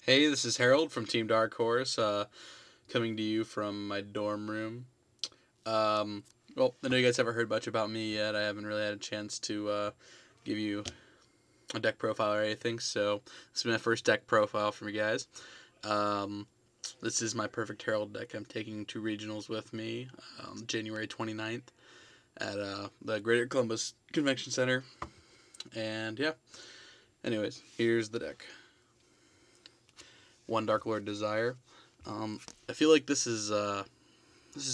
Hey, this is Harold from Team Dark Horse, coming to you from my dorm room. Well, I know you guys haven't heard much about me yet. I haven't really had a chance to give you a deck profile or anything, so this is my first deck profile from you guys. Um, this is my Perfect Herald deck I'm taking to regionals with me January 29th at the Greater Columbus Convention Center. And yeah, anyways, here's the deck. One Dark Lord Desire. I feel like this is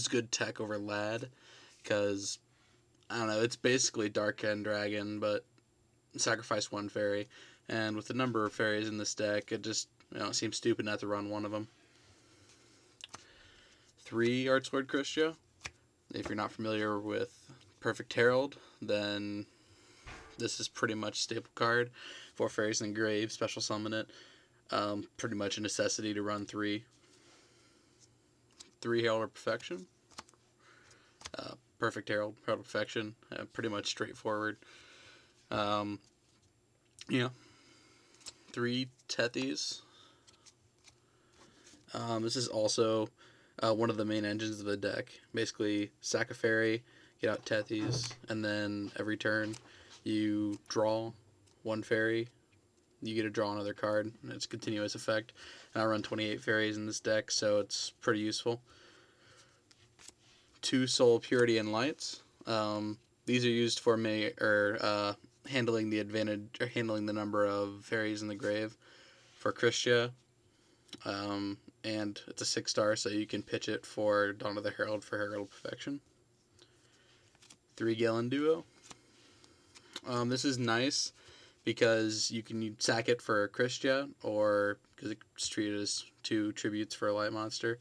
good tech over Lad, because I don't know, it's basically Dark End Dragon, but sacrifice one fairy, and with the number of fairies in this deck, it just it seems stupid not to run one of them. 3 Archlord Christia. If you're not familiar with Perfect Herald, then this is pretty much staple card. 4 fairies in the grave, special summon it. Pretty much a necessity to run 3. 3 Herald of Perfection. Perfect Herald, Herald of Perfection. Pretty much straightforward. Um, you know, 3 Tethys. This is also one of the main engines of the deck. Basically, sack a fairy, get out Tethys, and then every turn you draw 1 fairy. You get to draw another card, and it's a continuous effect. And I run 28 fairies in this deck, so it's pretty useful. 2 Soul Purity and Lights. These are used for handling the advantage, or handling the number of fairies in the grave for Christia. And it's a 6-star, so you can pitch it for Dawn of the Herald for Herald Perfection. 3 Gallon Duo. This is nice because you can sack it for Christia, or because it's treated as 2 tributes for a light monster,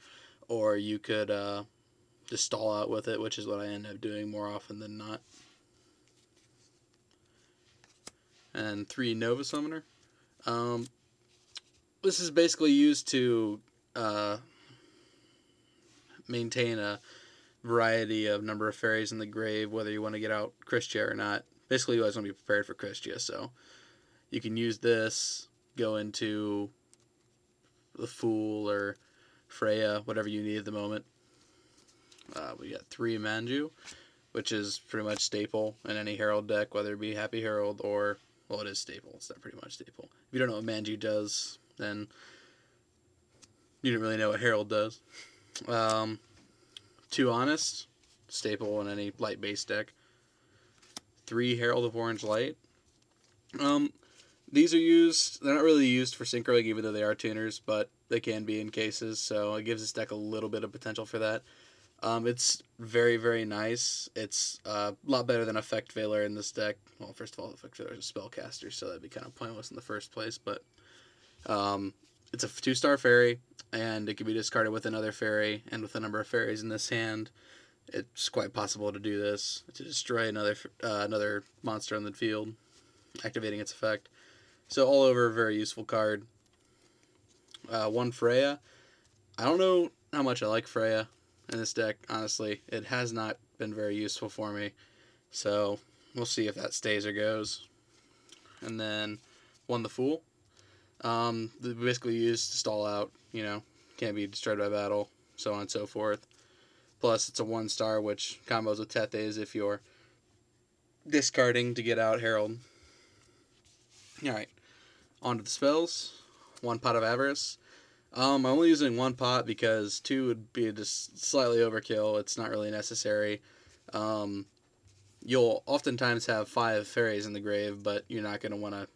or you could just stall out with it, which is what I end up doing more often than not. And 3 Nova Summoner. This is basically used to maintain a variety of number of fairies in the grave, whether you want to get out Christia or not. Basically, you always want to be prepared for Christia, so you can use this, go into the Fool or Freya, whatever you need at the moment. We got 3 Manju, which is pretty much staple in any Herald deck, whether it be Happy Herald or, well, it is staple. It's not pretty much staple. If you don't know what Manju does, then you don't really know what Herald does. 2 Honest, staple in any light-based deck. 3 Herald of Orange Light. These are used, they're not really used for Synchro, even though they are tuners, but they can be in cases, so it gives this deck a little bit of potential for that. It's very, very nice. It's a lot better than Effect Veiler in this deck. Well, first of all, Effect Veiler is a spellcaster, so that'd be kind of pointless in the first place, but it's a 2-star fairy, and it can be discarded with another fairy, and with a number of fairies in this hand, it's quite possible to do this, to destroy another monster on the field, activating its effect. So all over, a very useful card. 1 Freya. I don't know how much I like Freya in this deck, honestly. It has not been very useful for me, so we'll see if that stays or goes. And then 1 The Fool. Basically used to stall out, can't be destroyed by battle, so on and so forth. Plus, it's a 1-star, which combos with Tethys if you're discarding to get out Herald. Alright, on to the spells. 1 Pot of Avarice. I'm only using 1 pot because 2 would be just slightly overkill. It's not really necessary. You'll oftentimes have 5 fairies in the grave, but you're not going to want to,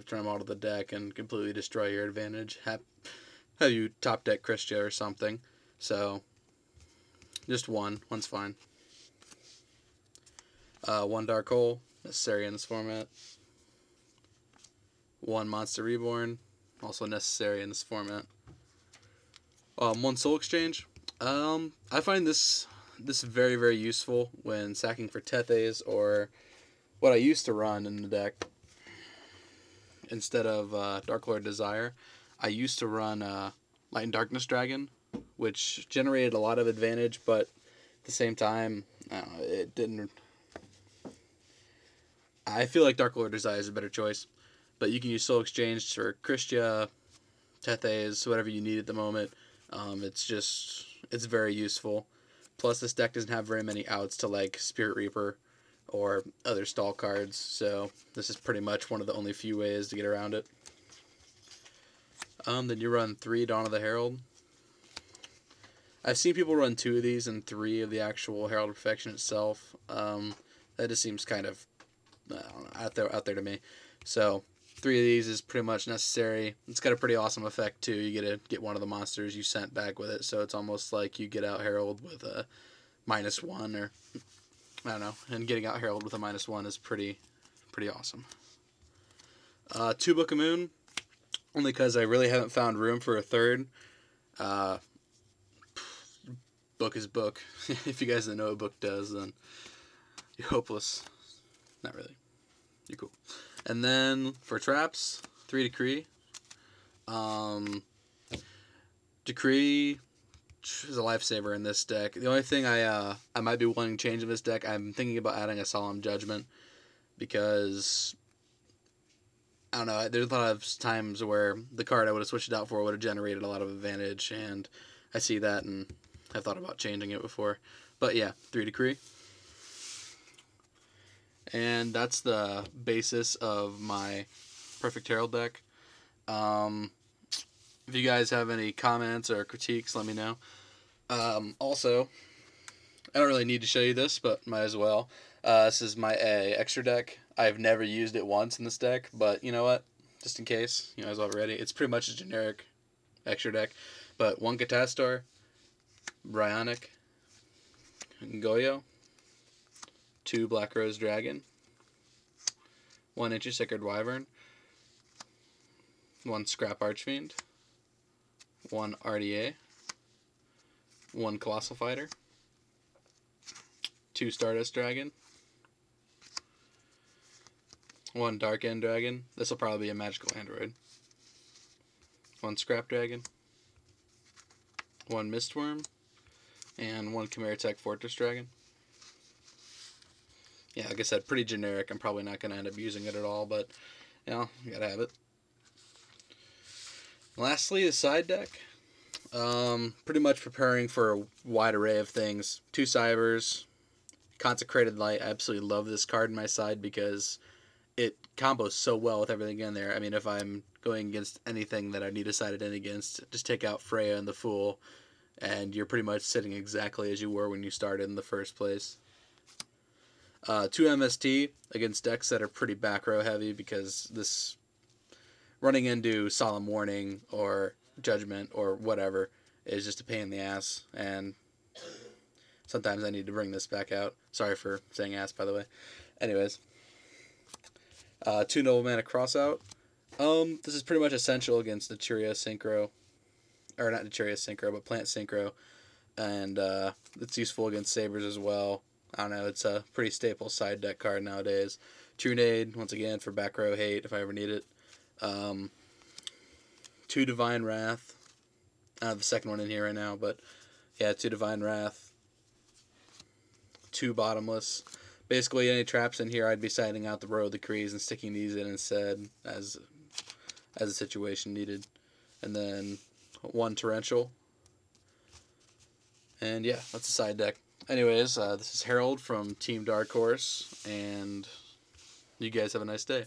turn them out of the deck and completely destroy your advantage. Have you top deck Christia or something. So, just 1. 1's fine. 1 Dark Hole, necessary in this format. 1 Monster Reborn, also necessary in this format. 1 Soul Exchange. I find this very, very useful when sacking for Tethys, or what I used to run in the deck instead of Dark Lord Desire. I used to run Light and Darkness Dragon, which generated a lot of advantage, but at the same time, it didn't. I feel like Dark Lord Desire is a better choice, but you can use Soul Exchange for Christia, Tethys, whatever you need at the moment. It's very useful. Plus, this deck doesn't have very many outs to like Spirit Reaper or other stall cards, so this is pretty much one of the only few ways to get around it. Then you run 3 Dawn of the Herald. I've seen people run 2 of these and 3 of the actual Herald of Perfection itself. That just seems kind of, I don't know, out there to me. So 3 of these is pretty much necessary. It's got a pretty awesome effect too. You get one of the monsters you sent back with it, so it's almost like you get out Herald with a -1, or I don't know. And getting out Herald with a -1 is pretty awesome. 2 Book of Moon, only because I really haven't found room for a third. Book is book. If you guys don't know what book does, then you're hopeless. Not really. You're cool. And then for traps, 3 Decree. Decree is a lifesaver in this deck. The only thing I might be wanting to change in this deck, I'm thinking about adding a Solemn Judgment, because I don't know, there's a lot of times where the card I would have switched it out for would have generated a lot of advantage, and I see that and I've thought about changing it before. But yeah, 3 Decree. And that's the basis of my Perfect Herald deck. If you guys have any comments or critiques, let me know. Also, I don't really need to show you this, but might as well. This is my extra deck. I've never used it once in this deck, but you know what? Just in case, you know, as already. It's pretty much a generic extra deck. But 1 Catastar, Bryonic, Goyo, 2 Black Rose Dragon, 1 Inter-Sacred Wyvern, 1 Scrap Archfiend, 1 RDA, 1 Colossal Fighter, 2 Stardust Dragon, 1 Dark End Dragon. This will probably be a magical android. 1 Scrap Dragon, 1 Mistworm, and 1 Chimera Tech Fortress Dragon. Yeah, like I said, pretty generic. I'm probably not going to end up using it at all, but, you know, you gotta have it. Lastly, the side deck. Pretty much preparing for a wide array of things. 2 Cybers, Consecrated Light. I absolutely love this card in my side because it combos so well with everything in there. I mean, if I'm going against anything that I need a sided in against, just take out Freya and the Fool, and you're pretty much sitting exactly as you were when you started in the first place. 2 MST against decks that are pretty back row heavy, because this running into Solemn Warning or Judgment or whatever is just a pain in the ass, and sometimes I need to bring this back out. Sorry for saying ass, by the way. Anyways, 2 Noble Mana Crossout. This is pretty much essential against Naturia Synchro, or not Naturia Synchro, but Plant Synchro, and it's useful against Sabers as well. I don't know, it's a pretty staple side deck card nowadays. Trunade, once again, for back row hate if I ever need it. 2 Divine Wrath. I have the second one in here right now, but yeah, 2 Divine Wrath. 2 Bottomless. Basically, any traps in here, I'd be siding out the Royal Decrees and sticking these in instead as a situation needed. And then 1 Torrential. And yeah, that's a side deck. Anyways, this is Harold from Team Dark Horse, and you guys have a nice day.